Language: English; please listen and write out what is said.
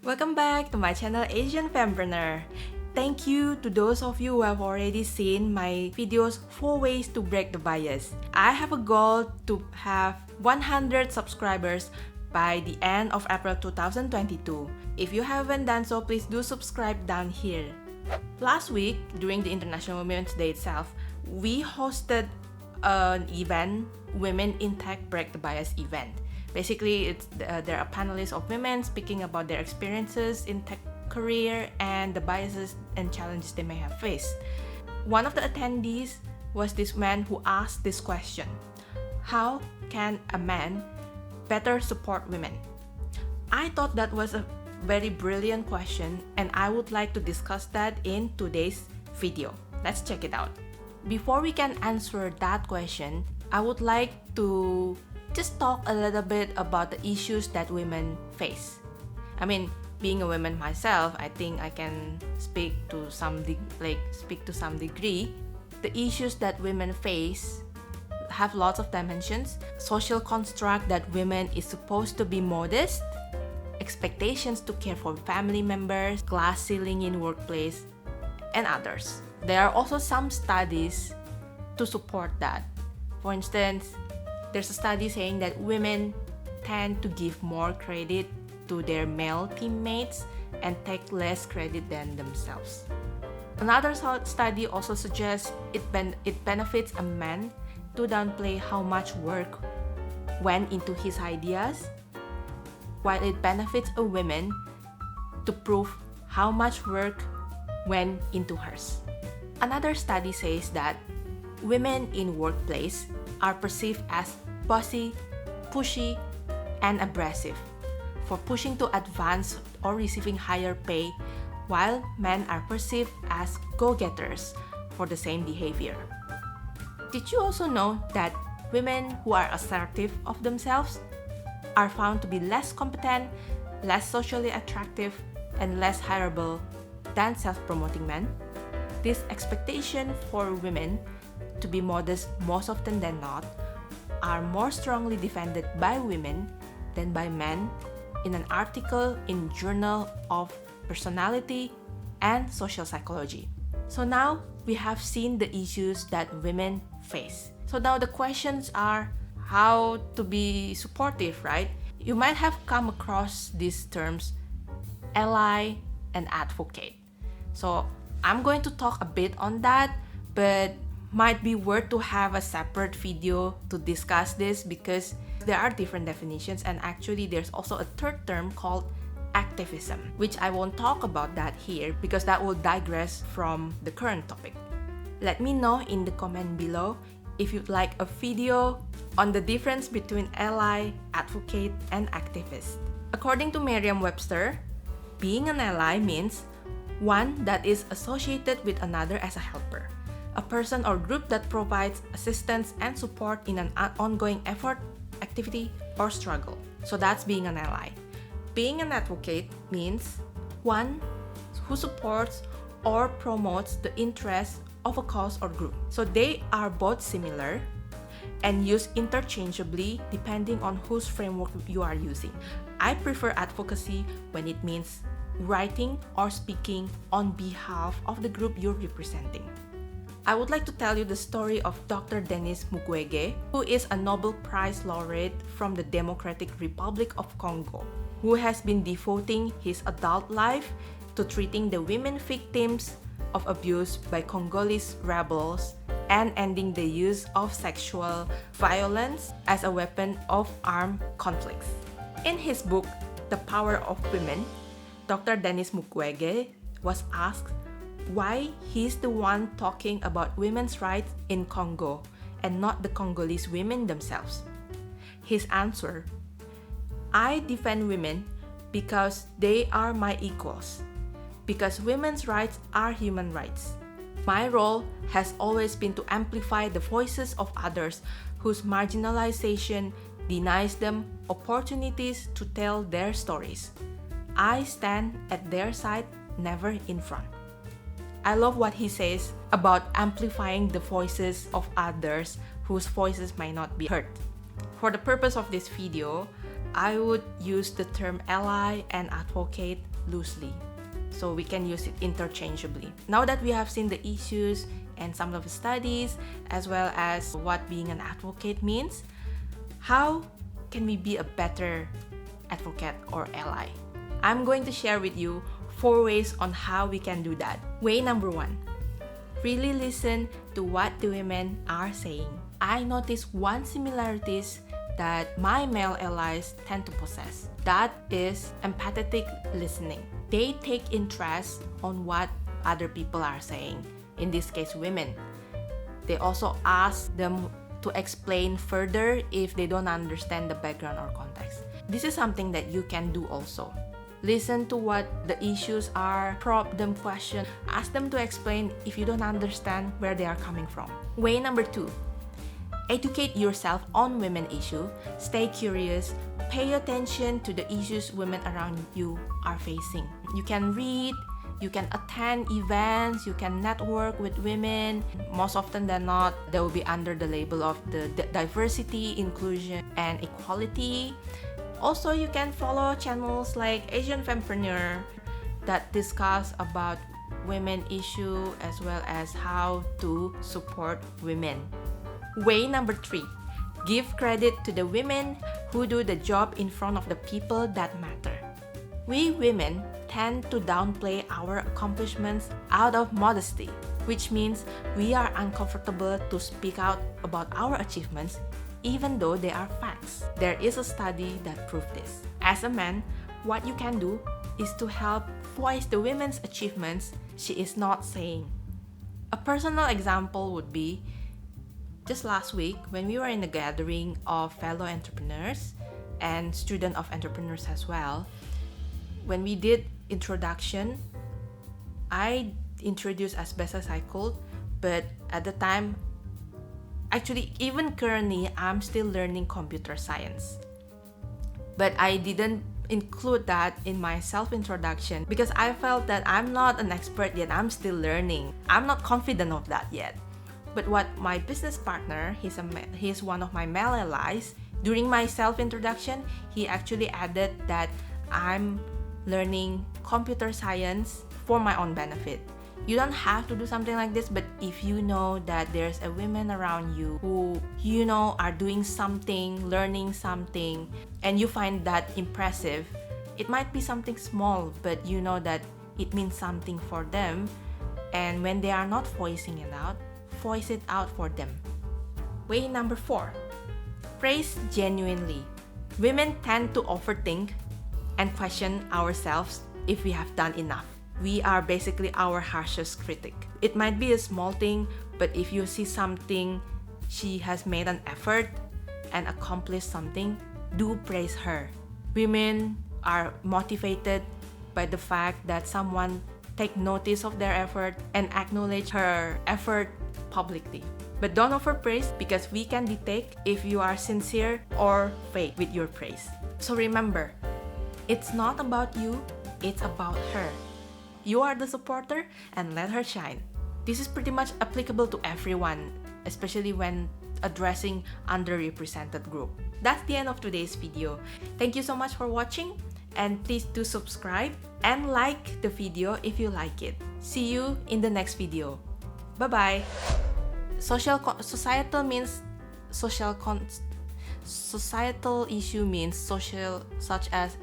Welcome back to my channel Asian Fempreneur. Thank you to those of you who have already seen my videos 4 ways to break the bias. I have a goal to have 100 subscribers by the end of April 2022. If you haven't done so, please do subscribe down here. Last week, during the International Women's Day itself, we hosted an event, Women in Tech Break the Bias event. Basically, there are panelists of women speaking about their experiences in tech career and the biases and challenges they may have faced. One of the attendees was this man who asked this question: how can a man better support women? I thought that was a very brilliant question, and I would like to discuss that in today's video. Let's check it out. Before we can answer that question, I would like to just talk a little bit about the issues that women face. I mean, being a woman myself, I think I can speak to some degree. The issues that women face have lots of dimensions. Social construct that women is supposed to be modest, expectations to care for family members, glass ceiling in workplace, and others. There are also some studies to support that. For instance, there's a study saying that women tend to give more credit to their male teammates and take less credit than themselves. Another study also suggests it benefits a man to downplay how much work went into his ideas, while it benefits a woman to prove how much work went into hers. Another study says that women in workplace are perceived as bossy, pushy, and abrasive for pushing to advance or receiving higher pay, while men are perceived as go-getters for the same behavior. Did you also know that women who are assertive of themselves are found to be less competent, less socially attractive, and less hireable than self-promoting men? This expectation for women to be modest most often than not are more strongly defended by women than by men in an article in Journal of Personality and Social Psychology. So now we have seen the issues that women face. So now the questions are how to be supportive, right? You might have come across these terms, ally and advocate. So I'm going to talk a bit on that, but might be worth to have a separate video to discuss this because there are different definitions, and actually there's also a third term called activism, which I won't talk about that here because that will digress from the current topic. Let me know in the comment below if you'd like a video on the difference between ally, advocate, and activist. According to Merriam-Webster, being an ally means one that is associated with another as a helper, a person or group that provides assistance and support in an ongoing effort, activity, or struggle. So that's being an ally. Being an advocate means one who supports or promotes the interests of a cause or group. So they are both similar and used interchangeably depending on whose framework you are using. I prefer advocacy when it means writing or speaking on behalf of the group you're representing. I would like to tell you the story of Dr. Denis Mukwege, who is a Nobel Prize laureate from the Democratic Republic of Congo, who has been devoting his adult life to treating the women victims of abuse by Congolese rebels and ending the use of sexual violence as a weapon of armed conflicts. In his book, The Power of Women, Dr. Denis Mukwege was asked why he's the one talking about women's rights in Congo and not the Congolese women themselves. His answer: I defend women because they are my equals, because women's rights are human rights. My role has always been to amplify the voices of others whose marginalization denies them opportunities to tell their stories. I stand at their side, never in front. I love what he says about amplifying the voices of others whose voices might not be heard. For the purpose of this video, I would use the term ally and advocate loosely, so we can use it interchangeably. Now that we have seen the issues and some of the studies, as well as what being an advocate means, how can we be a better advocate or ally? I'm going to share with you 4 ways on how we can do that. Way number 1, really listen to what the women are saying. I noticed one similarities that my male allies tend to possess. That is empathetic listening. They take interest on what other people are saying, in this case women. They also ask them to explain further if they don't understand the background or context. This is something that you can do also. Listen to what the issues are, prompt them questions, ask them to explain if you don't understand where they are coming from. Way number 2, educate yourself on women issue. Stay curious. Pay attention to the issues women around you are facing. You can read, you can attend events, you can network with women. Most often than not, they will be under the label of the diversity, inclusion, and equality. Also, you can follow channels like Asian Fempreneur that discuss about women issue as well as how to support women. Way number 3, give credit to the women who do the job in front of the people that matter. We women tend to downplay our accomplishments out of modesty, which means we are uncomfortable to speak out about our achievements even though they are facts. There is a study that proved this. As a man, what you can do is to help voice the women's achievements she is not saying. A personal example would be just last week when we were in a gathering of fellow entrepreneurs and students of entrepreneurs as well. When we did introduction, I introduced as best as I could, but at the time, actually even currently, I'm still learning computer science. But I didn't include that in my self-introduction because I felt that I'm not an expert yet, I'm still learning. I'm not confident of that yet. But what my business partner, he's one of my male allies, during my self-introduction, he actually added that I'm learning computer science for my own benefit. You don't have to do something like this, but if you know that there's a woman around you who you know are doing something, learning something, and you find that impressive, it might be something small, but you know that it means something for them, and when they are not voicing it out, voice it out for them. Way number 4, praise genuinely. Women tend to overthink and question ourselves if we have done enough. We are basically our harshest critic. It might be a small thing, but if you see something, she has made an effort and accomplished something, do praise her. Women are motivated by the fact that someone take notice of their effort and acknowledge her effort publicly. But don't overpraise because we can detect if you are sincere or fake with your praise. So remember, it's not about you, it's about her. You are the supporter and let her shine. This is pretty much applicable to everyone, especially when addressing underrepresented group. That's the end of today's video. Thank you so much for watching, and please do subscribe and like the video if you like it. See you in the next video. Bye-bye. Societal issue means social, such as